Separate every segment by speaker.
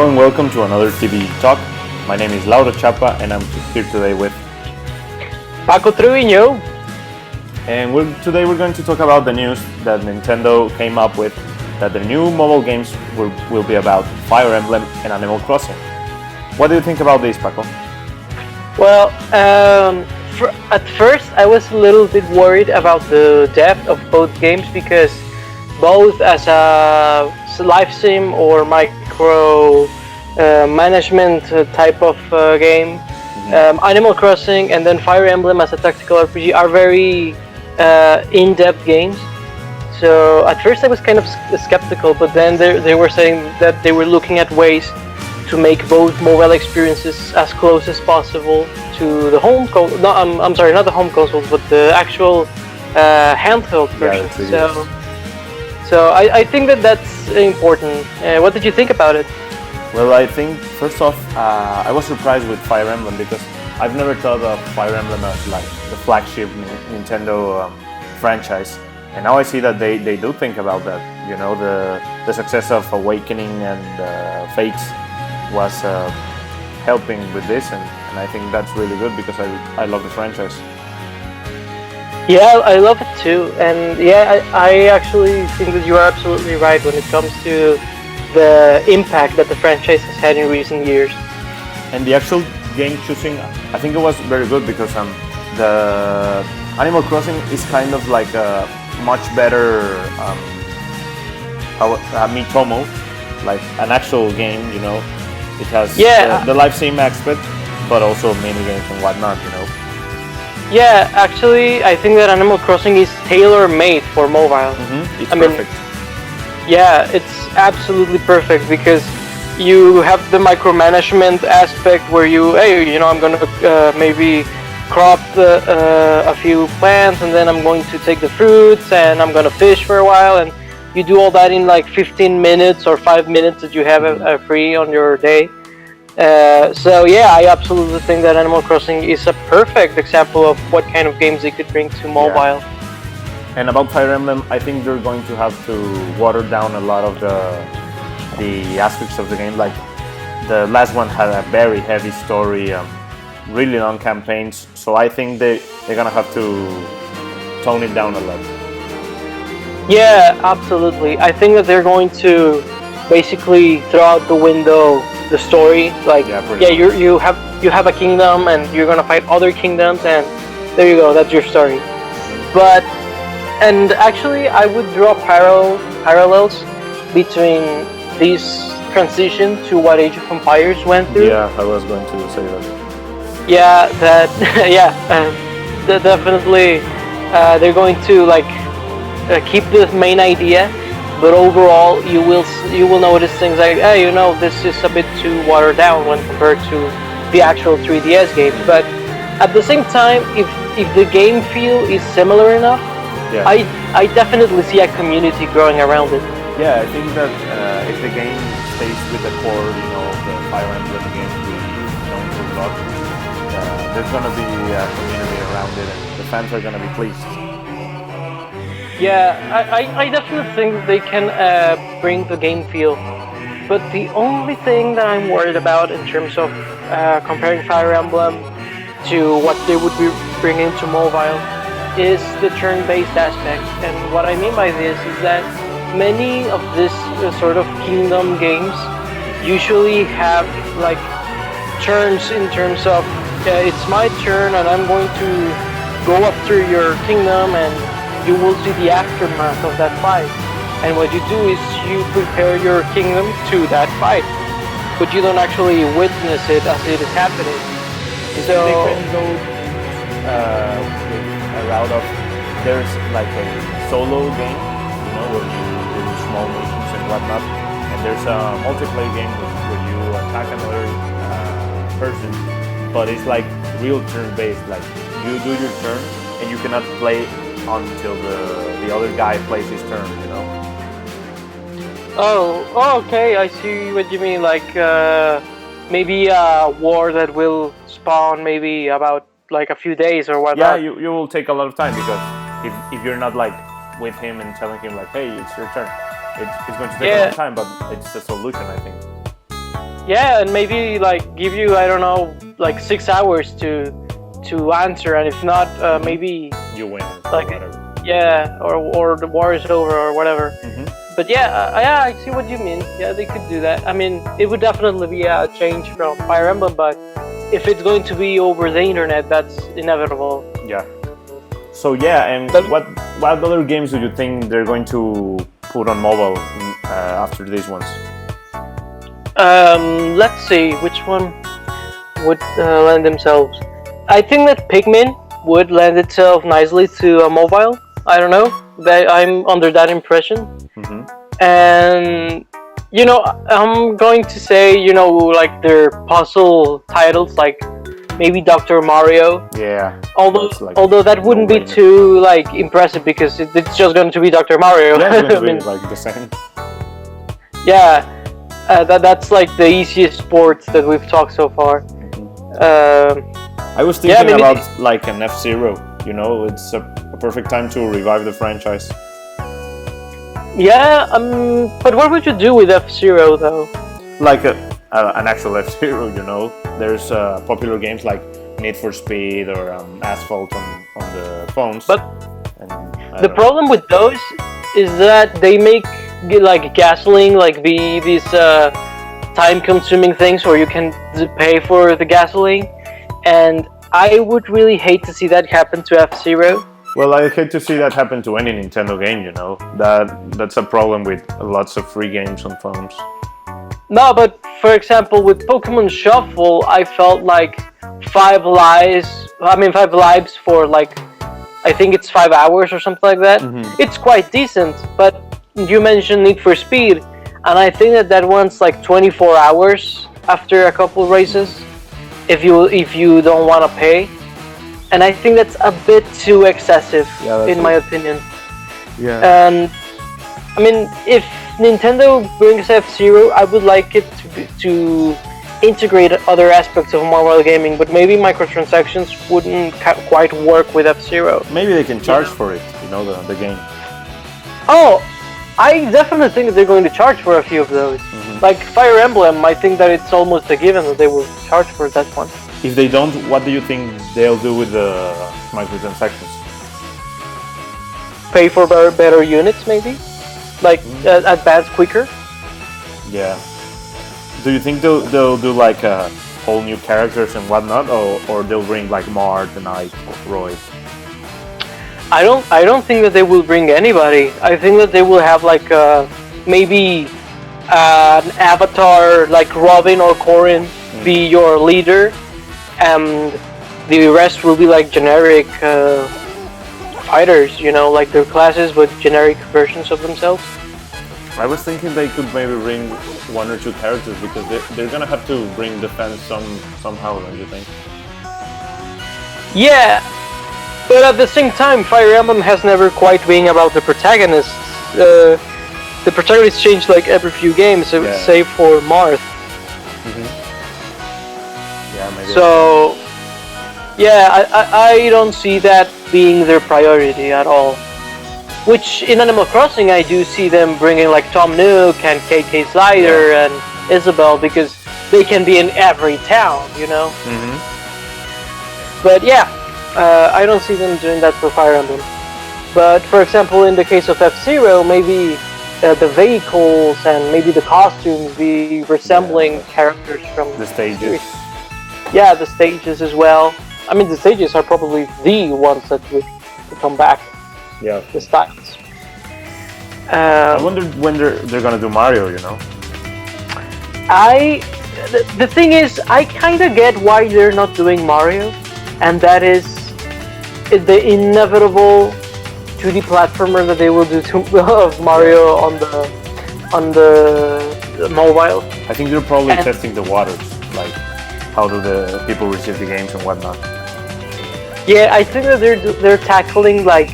Speaker 1: Hello and welcome to another TV talk. My name is Lauro Chapa and I'm here today with
Speaker 2: Paco Treviño.
Speaker 1: And today we're going to talk about the news that Nintendo came up with, that the new mobile games will be about Fire Emblem and Animal Crossing. What do you think about this, Paco?
Speaker 2: Well, at first I was a little bit worried about the depth of both games because both as a live sim or micro management type of game, Animal Crossing and then Fire Emblem as a tactical RPG are very in-depth games. So at first I was kind of skeptical, but then they were saying that they were looking at ways to make both mobile experiences as close as possible to the home console. No, I'm sorry, not the home consoles, but the actual handheld version. So I think that's important. What did you think about it?
Speaker 1: Well, I think first off, I was surprised with Fire Emblem because I've never thought of Fire Emblem as like the flagship Nintendo franchise. And now I see that they do think about that. You know, the success of Awakening and Fates was helping with this, and I think that's really good because I love the franchise.
Speaker 2: Yeah, I love it too, and yeah, I actually think that you are absolutely right when it comes to the impact that the franchise has had in recent years.
Speaker 1: And the actual game choosing, I think it was very good because the Animal Crossing is kind of like a much better Mitomo, like an actual game, you know. It has the live sim aspect, but also mini games and whatnot, you know.
Speaker 2: Yeah, actually, I think that Animal Crossing is tailor-made for mobile.
Speaker 1: It's perfect.
Speaker 2: Yeah, it's absolutely perfect because you have the micromanagement aspect where I'm gonna maybe crop a few plants and then I'm going to take the fruits and I'm gonna fish for a while, and you do all that in like 15 minutes or 5 minutes that you have free on your day. So yeah, I absolutely think that Animal Crossing is a perfect example of what kind of games they could bring to mobile.
Speaker 1: Yeah. And about Fire Emblem, I think they're going to have to water down a lot of the aspects of the game. Like the last one had a very heavy story, really long campaigns. So I think they're gonna have to tone it down a lot.
Speaker 2: Yeah, absolutely. I think that they're going to basically throw out the window the story. Like, you have a kingdom and you're gonna fight other kingdoms, and there you go. That's your story. And actually, I would draw parallels between this transition to what Age of Empires went through.
Speaker 1: Yeah, I was going to say that.
Speaker 2: Yeah, that definitely they're going to keep the main idea, but overall you will notice things like, this is a bit too watered down when compared to the actual 3DS games. But at the same time, if the game feel is similar enough, I definitely see a community growing around it.
Speaker 1: Yeah, I think that if the game stays with the core, the Fire Emblem games we know to love, there's gonna be a community around it, and the fans are gonna be pleased.
Speaker 2: Yeah, I definitely think that they can bring the game feel, but the only thing that I'm worried about in terms of comparing Fire Emblem to what they would be bringing to mobile is the turn-based aspect. And what I mean by this is that many of this sort of kingdom games usually have like turns in terms of it's my turn and I'm going to go up through your kingdom and you will see the aftermath of that fight. And what you do is you prepare your kingdom to that fight, but you don't actually witness it as it is happening. So
Speaker 1: they can go with a route of there's like a solo game, where you do small missions and whatnot, and there's a multiplayer game where you attack another person, but it's like real turn-based. Like you do your turn and you cannot play until the other guy plays his turn,
Speaker 2: Oh, okay, I see what you mean. Like maybe a war that will spawn maybe about like a few days or whatnot.
Speaker 1: Yeah, you will take a lot of time because if you're not like with him and telling him like, hey, it's your turn, it's going to take a long time, but it's a solution, I think.
Speaker 2: Yeah, and maybe like give you, I don't know, like 6 hours to answer, and if not, maybe
Speaker 1: you win
Speaker 2: like,
Speaker 1: or whatever.
Speaker 2: yeah, or the war is over or whatever. But yeah, I see what you mean. Yeah, they could do that. I mean, it would definitely be a change from Fire Emblem, but if it's going to be over the internet, that's inevitable.
Speaker 1: Yeah. So yeah, and what other games do you think they're going to put on mobile after these ones?
Speaker 2: Let's see, which one would lend themselves. I think that Pikmin would lend itself nicely to a mobile. I don't know. I'm under that impression. And you know, I'm going to say, you know, like their puzzle titles, like maybe Dr. Mario.
Speaker 1: Yeah.
Speaker 2: Although that wouldn't be too like impressive because it's just going to be Dr. Mario.
Speaker 1: Yeah, it's going to be like the same.
Speaker 2: Yeah, that's like the easiest sports that we've talked so far.
Speaker 1: I was thinking about like an F-Zero. You know, it's a perfect time to revive the franchise.
Speaker 2: Yeah, but what would you do with F-Zero though?
Speaker 1: Like an actual F-Zero, you know. There's popular games like Need for Speed or Asphalt on the phones.
Speaker 2: But the problem with those is that they make like gasoline like be these time-consuming things where you can pay for the gasoline, and I would really hate to see that happen to F-Zero.
Speaker 1: Well, I hate to see that happen to any Nintendo game, you know. That's a problem with lots of free games on phones.
Speaker 2: No, but for example, with Pokemon Shuffle, I felt like 5 lives for like, I think it's 5 hours or something like that. It's quite decent, but you mentioned Need for Speed, and I think that one's like 24 hours after a couple races, if you don't want to pay. And I think that's a bit too excessive, in my opinion.
Speaker 1: Yeah.
Speaker 2: And I mean, if Nintendo brings F-Zero, I would like it to integrate other aspects of mobile gaming, but maybe microtransactions wouldn't quite work with F-Zero.
Speaker 1: Maybe they can charge for it, you know, the game.
Speaker 2: Oh, I definitely think that they're going to charge for a few of those. Like Fire Emblem, I think that it's almost a given that they will charge for that one.
Speaker 1: If they don't, what do you think they'll do with the microtransactions?
Speaker 2: Pay for better units, maybe? Like advance quicker?
Speaker 1: Yeah. Do you think they'll do like whole new characters and whatnot, or they'll bring like Mart and Ike, Roy?
Speaker 2: I don't think that they will bring anybody. I think that they will have like maybe an avatar like Robin or Corrin be your leader, and the rest will be like generic fighters, you know, like their classes but generic versions of themselves.
Speaker 1: I was thinking they could maybe bring 1 or 2 characters because they're gonna have to bring defense somehow, don't you think?
Speaker 2: Yeah, but at the same time, Fire Emblem has never quite been about the protagonists. The protagonists change like every few games, save for Marth.
Speaker 1: Yeah, maybe.
Speaker 2: So, yeah, I don't see that being their priority at all. Which in Animal Crossing I do see them bringing like Tom Nook and KK Slider and Isabelle, because they can be in every town, you know? But yeah, I don't see them doing that for Fire Emblem. But for example, in the case of F-Zero, maybe the vehicles and maybe the costumes be resembling characters from
Speaker 1: the stages.
Speaker 2: Yeah, the stages as well. I mean, the stages are probably the ones that would come back.
Speaker 1: Yeah.
Speaker 2: The styles.
Speaker 1: I wonder when they're gonna do Mario, you know?
Speaker 2: The thing is, I kind of get why they're not doing Mario, and that is the inevitable 2D platformer that they will do of Mario on the mobile.
Speaker 1: I think they're probably testing the waters, like how do the people receive the games and whatnot.
Speaker 2: Yeah, I think that they're tackling like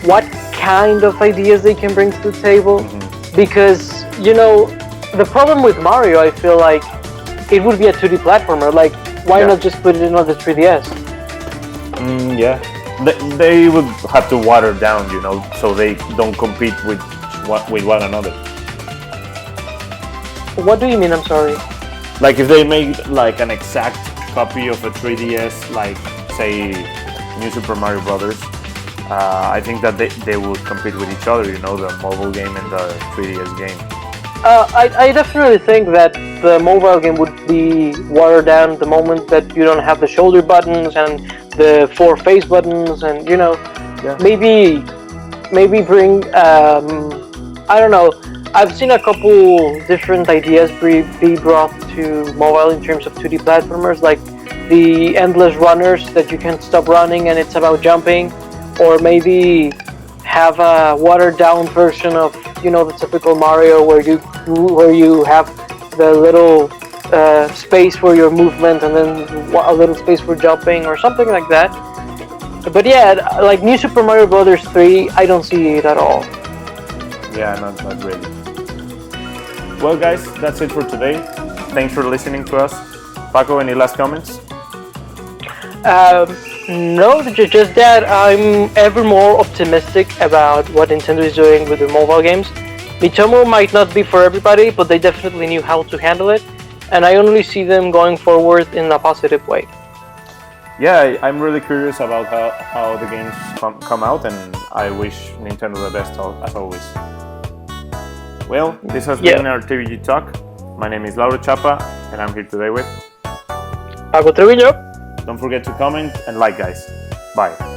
Speaker 2: what kind of ideas they can bring to the table, because you know the problem with Mario, I feel like it would be a 2D platformer. Like, why not just put it in on the 3DS?
Speaker 1: Yeah, they would have to water down, you know, so they don't compete with one another.
Speaker 2: What do you mean? I'm sorry.
Speaker 1: Like if they made like an exact copy of a 3DS, like say New Super Mario Brothers, I think that they would compete with each other, you know, the mobile game and the 3DS game.
Speaker 2: I definitely think that the mobile game would be watered down the moment that you don't have the shoulder buttons and the 4 face buttons, and you know,
Speaker 1: Yeah.
Speaker 2: maybe bring I don't know. I've seen a couple different ideas be brought to mobile in terms of 2D platformers, like the endless runners that you can't stop running and it's about jumping, or maybe have a watered down version of, you know, the typical Mario where you have the little space for your movement and then a little space for jumping or something like that. But yeah, like New Super Mario Brothers 3, I don't see it at all.
Speaker 1: Yeah, not really. Well, guys, that's it for today. Thanks for listening to us. Paco, any last comments?
Speaker 2: No, just that I'm ever more optimistic about what Nintendo is doing with their mobile games. Mitomo might not be for everybody, but they definitely knew how to handle it, and I only see them going forward in a positive way.
Speaker 1: Yeah, I'm really curious about how the games come out, and I wish Nintendo the best as always. Well, this has been our TVG talk. My name is Lauro Chapa, and I'm here today with
Speaker 2: Paco Treviño.
Speaker 1: Don't forget to comment and like, guys. Bye.